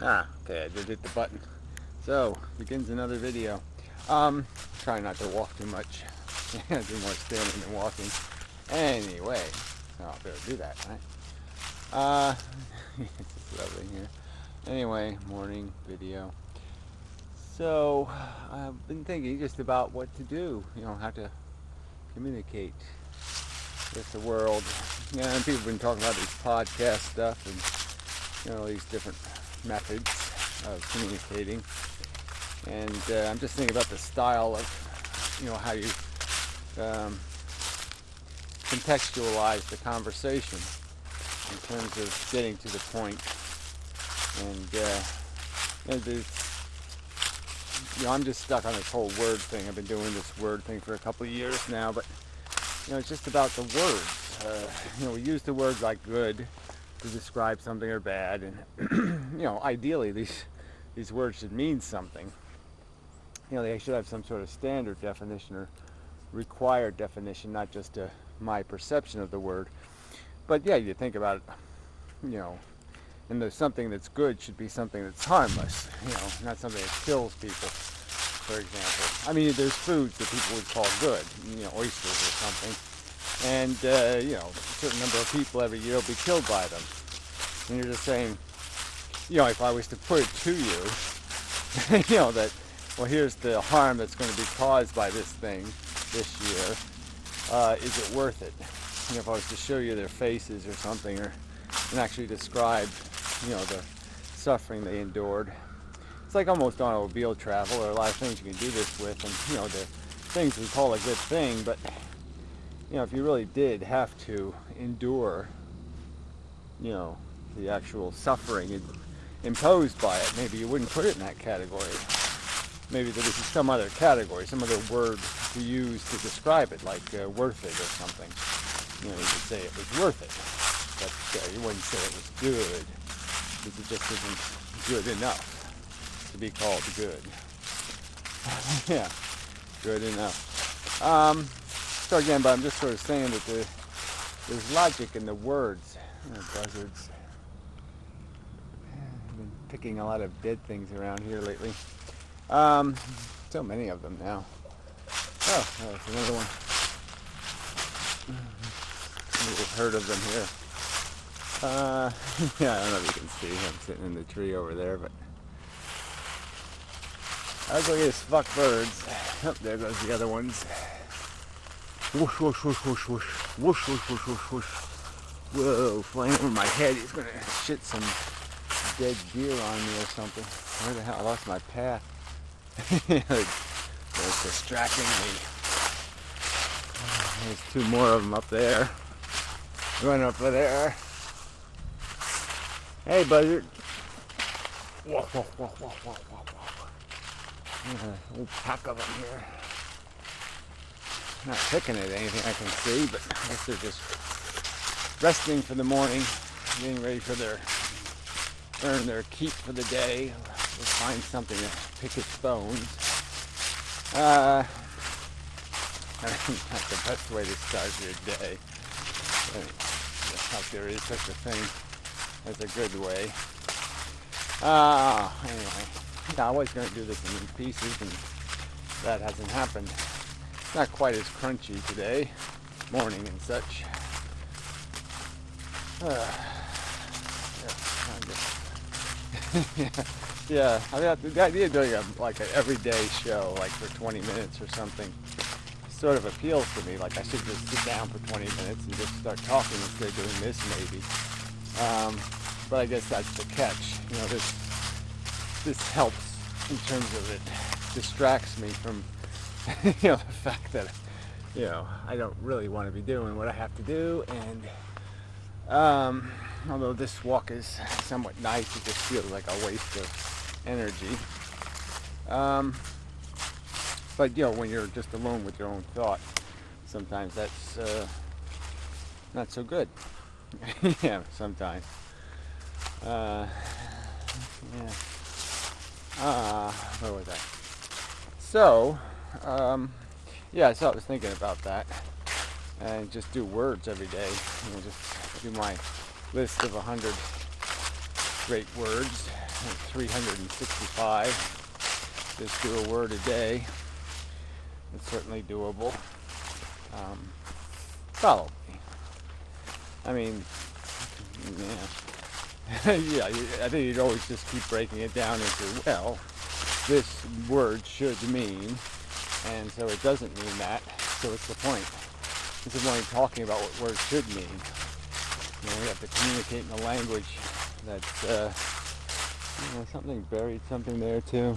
Okay, I did hit the button. So, begins another video. Trying not to walk too much. I do more standing than walking. Anyway, so I'll better do that, right? It's lovely here. Anyway, morning video. So, I've been thinking just about what to do, how to communicate with the world. And people have been talking about these podcast stuff and, these different methods of communicating. And I'm just thinking about the style of, how you contextualize the conversation in terms of getting to the point. And I'm just stuck on this whole word thing. I've been doing this word thing for a couple of years now, but it's just about the words. We use the words like good to describe something or bad, and ideally these words should mean something. They should have some sort of standard definition or required definition, not just my perception of the word. But yeah, you think about it, and there's something that's good should be something that's harmless, not something that kills people, for example. I mean, there's foods that people would call good, oysters or something, and, a certain number of people every year will be killed by them. And you're just saying, if I was to put it to you, that, well, here's the harm that's going to be caused by this thing this year, is it worth it? If I was to show you their faces or something, and actually describe, the suffering they endured. It's like almost automobile travel. There are a lot of things you can do this with, and, the things we call a good thing, but, if you really did have to endure, the actual suffering imposed by it, maybe you wouldn't put it in that category. Maybe there would be some other category, some other word to use to describe it, like worth it or something. You could say it was worth it, but you wouldn't say it was good, because it just isn't good enough to be called good. Yeah, good enough. So again, but I'm just sort of saying that there's logic in the words. Buzzards. I've been picking a lot of dead things around here lately. So many of them now. Oh, there's another one. You've heard of them here. Yeah, I don't know if you can see. I'm sitting in the tree over there, but ugliest fuck birds. Oh, there goes the other ones. Whoosh, whoosh, whoosh, whoosh, whoosh, whoosh, whoosh, whoosh, whoosh, whoosh. Whoa, flying over my head. He's gonna shit some dead deer on me or something. Where the hell? I lost my path. It's distracting me. There's two more of them up there. One up there. Hey, buzzard. Whoa, whoa, whoa, whoa, whoa, whoa, whoa. A whole pack of them here. Not picking at anything I can see, but I guess they're just resting for the morning, getting ready for earn their keep for the day. We'll find something to pick its bones. That's the best way to start your day. If there is such a thing as a good way. Anyway, I was going to do this in pieces, and that hasn't happened. It's not quite as crunchy today, morning and such. Yeah. I mean, the idea of doing an everyday show, like for 20 minutes or something, sort of appeals to me. Like I should just sit down for 20 minutes and just start talking instead of doing this, maybe. But I guess that's the catch. This helps in terms of it distracts me from, the fact that, I don't really want to be doing what I have to do, and although this walk is somewhat nice, it just feels like a waste of energy. But when you're just alone with your own thought, sometimes that's not so good. Yeah, sometimes. Yeah. Where was I? So, so I was thinking about that, and just do words every day. Just do my list of 100 great words 365. Just do a word a day. It's certainly doable. Probably. I mean, yeah. Yeah, I think you'd always just keep breaking it down into, well, this word should mean, and so it doesn't mean that, so what's the point? This is only talking about what words should mean. You know, we have to communicate in a language that's, something buried, something there too.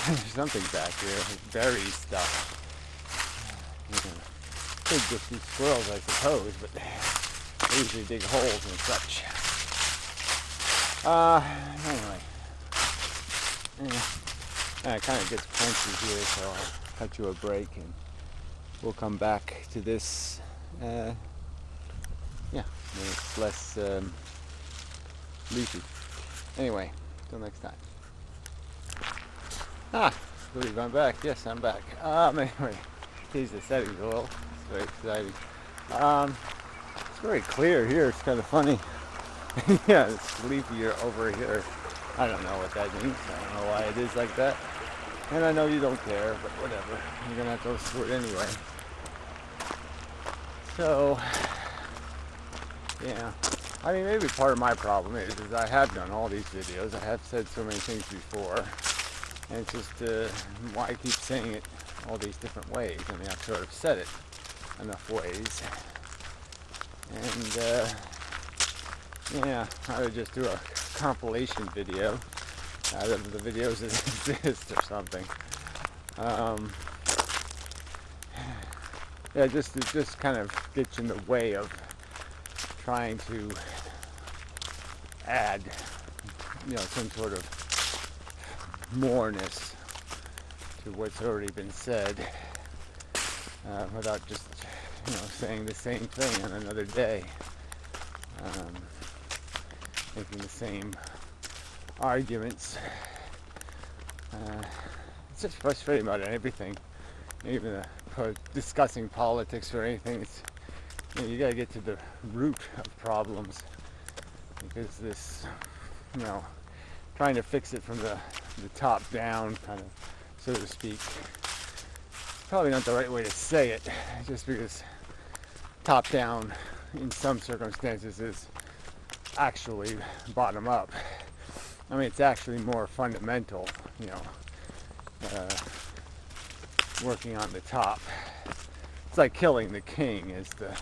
There's something back here, buried stuff. Could just be squirrels, I suppose, but they usually dig holes and such. Anyway. It kind of gets punchy here, so I'll cut you a break and we'll come back to this. When it's less leafy. Anyway, till next time. I believe I'm back. Yes, I'm back. Anyway, change the settings a little. It's very exciting. It's very clear here. It's kind of funny. Yeah, it's leafier over here. I don't know what that means. I don't know why it is like that. And I know you don't care, but whatever. You're gonna have to go through it anyway. So, yeah. I mean, maybe part of my problem is I have done all these videos. I have said so many things before. And it's just why I keep saying it all these different ways. I mean, I've sort of said it enough ways. And, I would just do a compilation video out of the videos that exist or something. It just kind of gets in the way of trying to add, some sort of moreness to what's already been said, without just, saying the same thing on another day, making the same arguments. It's just frustrating about everything, even discussing politics or anything. It's, you gotta get to the root of problems, because this, trying to fix it from the top down, kind of, so to speak, probably not the right way to say it, just because top down in some circumstances is actually bottom up. I mean, it's actually more fundamental, working on the top. It's like killing the king is the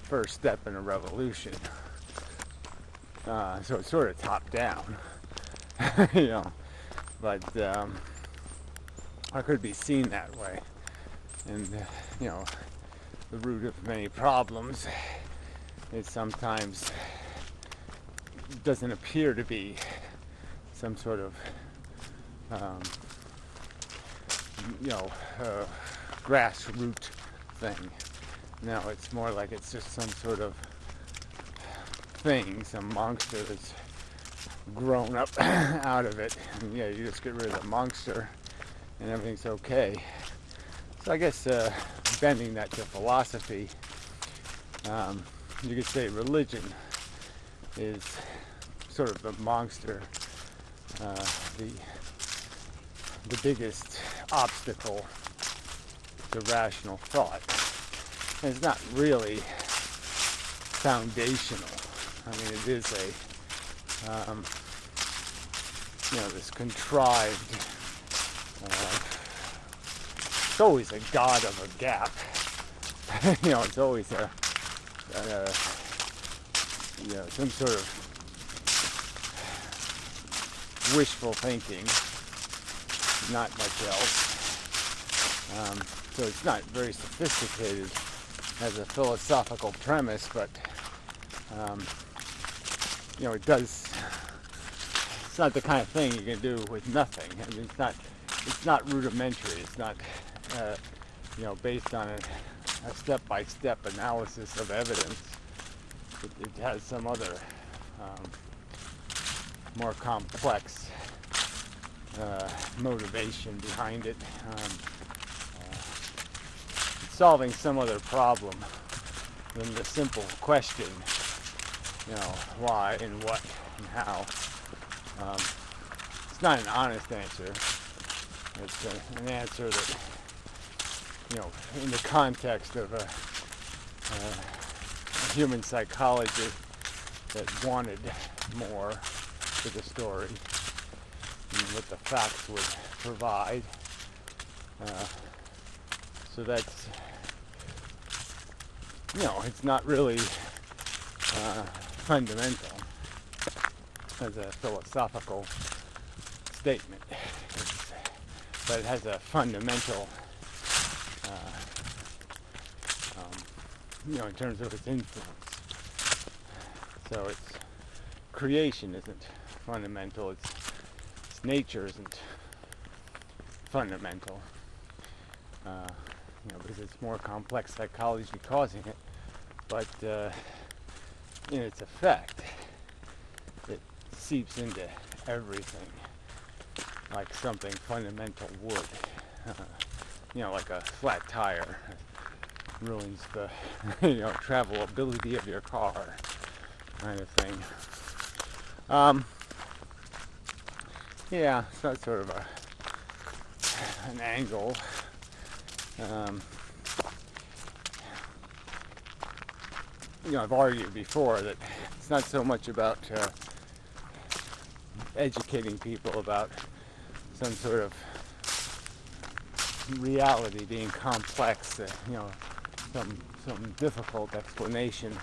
first step in a revolution. So it's sort of top down, but it could be seen that way. And, the root of many problems is sometimes doesn't appear to be some sort of, grassroots thing. No, it's more like it's just some sort of thing, some monster that's grown up out of it. And, you just get rid of the monster and everything's okay. So I guess bending that to philosophy, you could say religion is sort of the monster, the biggest obstacle to rational thought. And it's not really foundational. I mean, it is this contrived, it's always a god of a gap. It's always some sort of wishful thinking, not much else. So it's not very sophisticated as a philosophical premise, but it does. It's not the kind of thing you can do with nothing. I mean, it's not rudimentary. It's not based on a step-by-step analysis of evidence. It has some other more complex motivation behind it. Solving some other problem than the simple question, why and what and how. It's not an honest answer. It's an answer that, in the context of a human psychology that wanted more to the story and what the facts would provide. So that's, it's not really fundamental as a philosophical statement, but it has a fundamental, in terms of its influence. So its creation isn't fundamental, its nature isn't fundamental, because it's more complex psychology causing it, but in its effect, it seeps into everything like something fundamental would. Like a flat tire ruins the travelability of your car, kind of thing. So that's sort of an angle. I've argued before that it's not so much about educating people about some sort of reality being complex, some difficult explanation,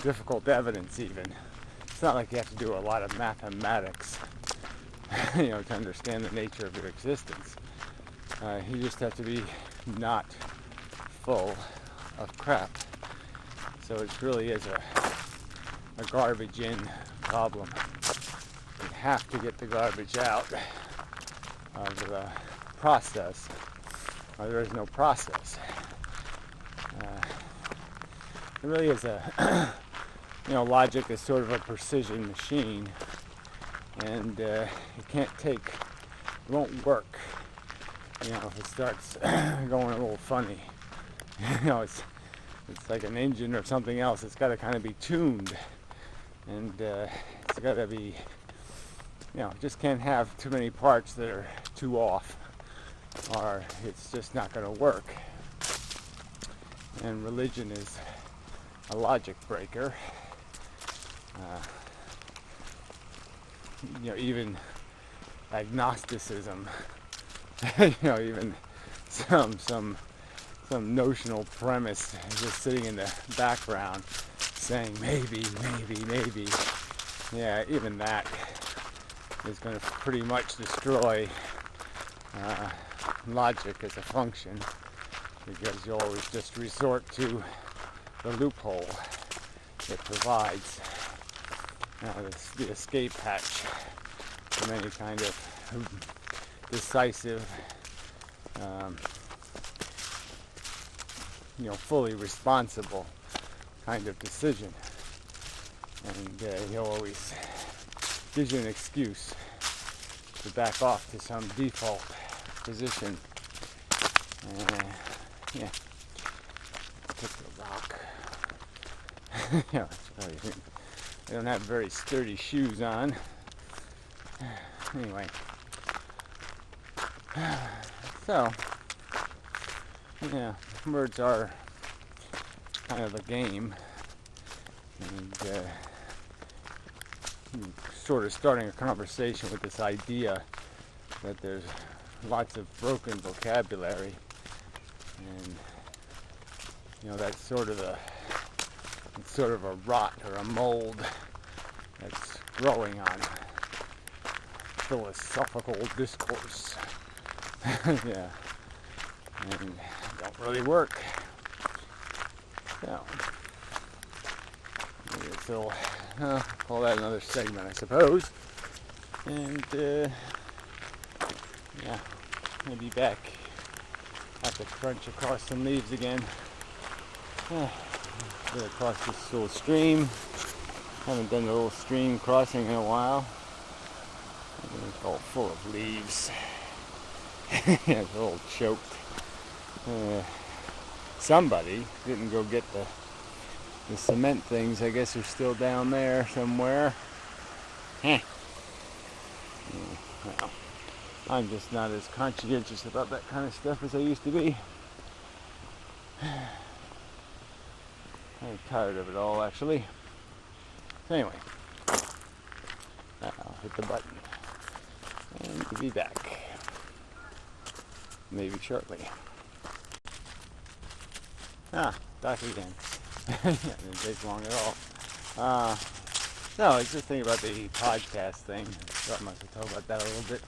difficult evidence even. It's not like you have to do a lot of mathematics, to understand the nature of your existence. You just have to be not full of crap. So it really is a garbage in problem. You have to get the garbage out of the process, or there is no process. It really is logic is sort of a precision machine, and it won't work, if it starts going a little funny. It's like an engine or something else. It's got to kind of be tuned, and it's got to be, just can't have too many parts that are too off, or it's just not going to work. And religion is a logic breaker. Even agnosticism, even some notional premise just sitting in the background saying maybe. Yeah, even that is going to pretty much destroy logic as a function, because you'll always just resort to the loophole it provides, the escape hatch from any kind of decisive, fully responsible kind of decision. And he'll always gives you an excuse to back off to some default position. Pick the rock. I don't have very sturdy shoes on. Anyway, so words are kind of a game, and sort of starting a conversation with this idea that there's lots of broken vocabulary, and that's sort of a rot or a mold that's growing on philosophical discourse. And don't really work. So call that another segment, I suppose. And I'll be back. Have to crunch across some leaves again. Get across this little stream. Haven't done a little stream crossing in a while. It's all full of leaves. It's a little choked. Somebody didn't go get the cement things. I guess they're still down there somewhere. I'm just not as conscientious about that kind of stuff as I used to be. I'm tired of it all, actually. So anyway, I'll hit the button and be back. Maybe shortly. Back again. Didn't take long at all. No, I was just thinking about the podcast thing. I thought I must have talked about that a little bit.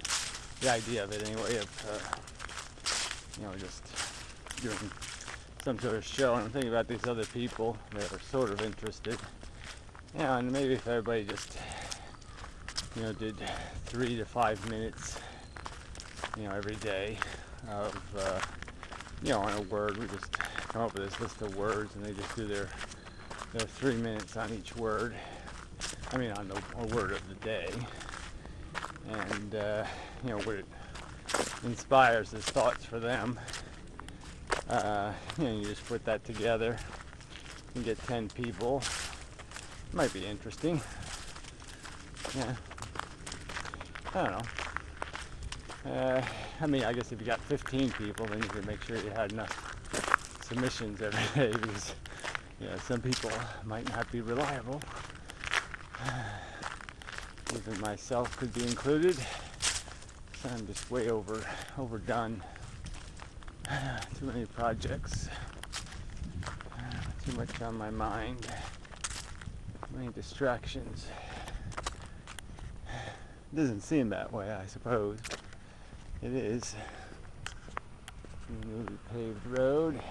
The idea of it, anyway, of just doing some sort of show. And I'm thinking about these other people that are sort of interested. And maybe if everybody just, did 3 to 5 minutes, every day of, on a word. We just come up with this list of words, and they just do their 3 minutes on each word. I mean, on a word of the day. And, what it inspires as thoughts for them. You just put that together and get 10 people. Might be interesting. Yeah. I don't know. I guess if you got 15 people, then you can make sure you had enough submissions every day, because, some people might not be reliable. Even myself could be included. So I'm just way overdone. Too many projects. Too much on my mind. Many distractions. It doesn't seem that way, I suppose. It is. Newly paved road.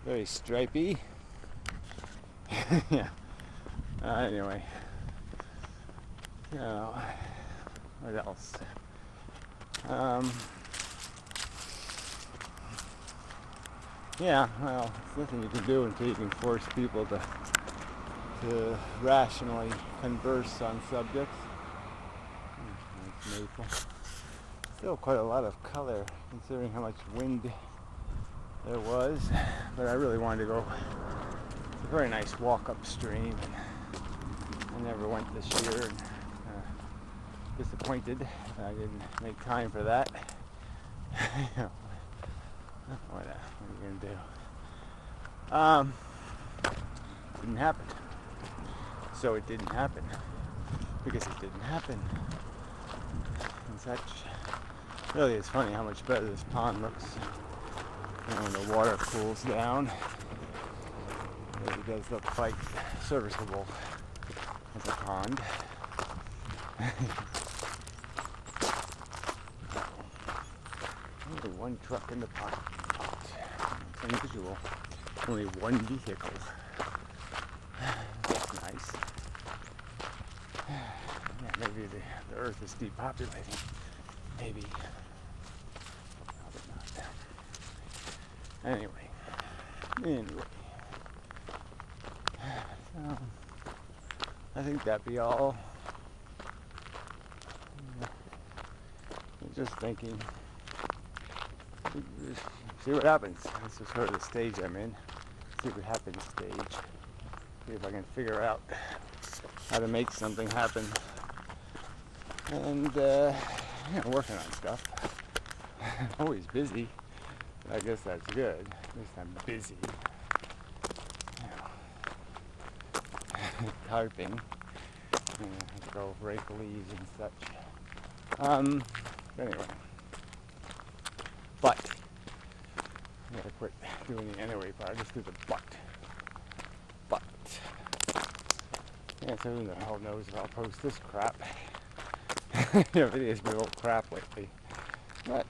Very stripy. Yeah. Anyway. What else? Well, it's nothing you can do until you can force people to rationally converse on subjects. Nice maple. Still quite a lot of color, considering how much wind there was. But I really wanted to go. It's a very nice walk upstream, and I never went this year. And, disappointed that I didn't make time for that. What are you gonna do? Didn't happen. So it didn't happen because it didn't happen. And such. Really, it's funny how much better this pond looks when the water cools down. It really does look quite serviceable as a pond. Only one truck in the park. It's unusual. Only one vehicle. That's nice. Yeah, maybe the earth is depopulating. Maybe. Probably not. Anyway. So, I think that'd be all. Just thinking. See what happens. This is sort of the stage I'm in. See what happens stage. See if I can figure out how to make something happen. And working on stuff. Always busy. But I guess that's good. At least I'm busy. Carping. Go rake leaves and such. Anyway. But I gotta quit doing the anyway part. Just do the but. Yeah, so who the hell knows if I'll post this crap. Video's been old crap lately. But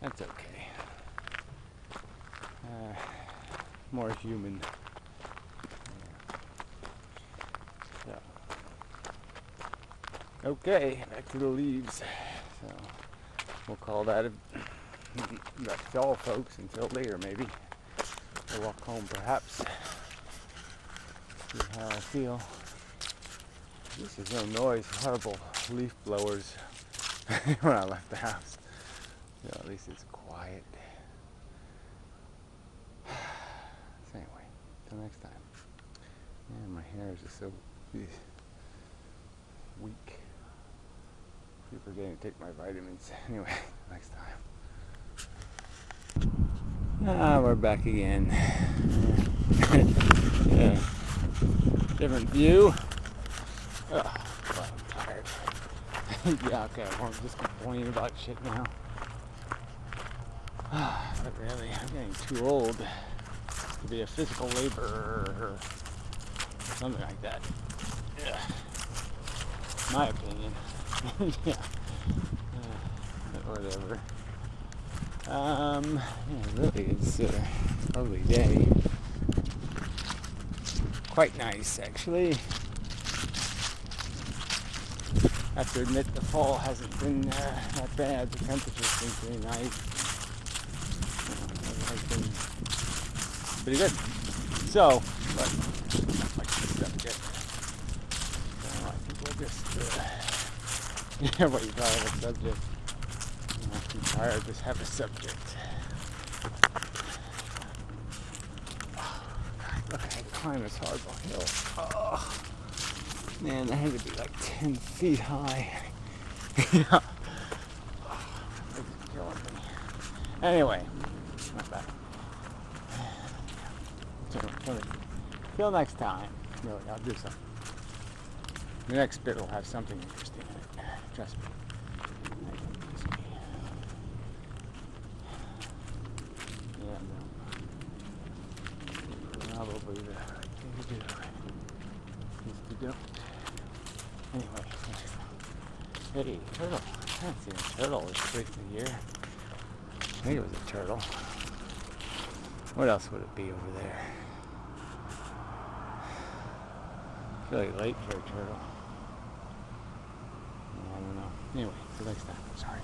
that's okay. More human. So. Okay, back to the leaves. So we'll call that that's all, folks, until later maybe. I'll walk home perhaps. See how I feel. This is no noise, horrible leaf blowers when I left the house. So at least it's quiet. So anyway, till next time. Man, my hair is just so weak. Keep forgetting to take my vitamins. Anyway, next time. We're back again. Yeah. Different view. Oh, I'm tired. Yeah, okay, well, I'm just complaining about shit now. But really, I'm getting too old to be a physical laborer or something like that. Yeah. My opinion. Yeah. Whatever. Yeah, really, it's a lovely day. Quite nice, actually. I have to admit the fall hasn't been that bad. The temperature's been pretty nice. It has been pretty good. So, but not like this subject. I think we'll just yeah, what you call it, a subject. I'm too tired to just have a subject. Oh, God, look, I had to climb this horrible hill. Oh, man, that had to be like 10 feet high. Yeah. Oh, it's killing me. Anyway, not bad. Till next time. Really, I'll do something. The next bit will have something interesting in it. Trust me. Yeah, no. Probably the right thing to do is to don't. Anyway, hey, turtle. I haven't seen a turtle this late in the year. I think it was a turtle. What else would it be over there? It's really late for a turtle. I don't know. Anyway, till next time. Sorry.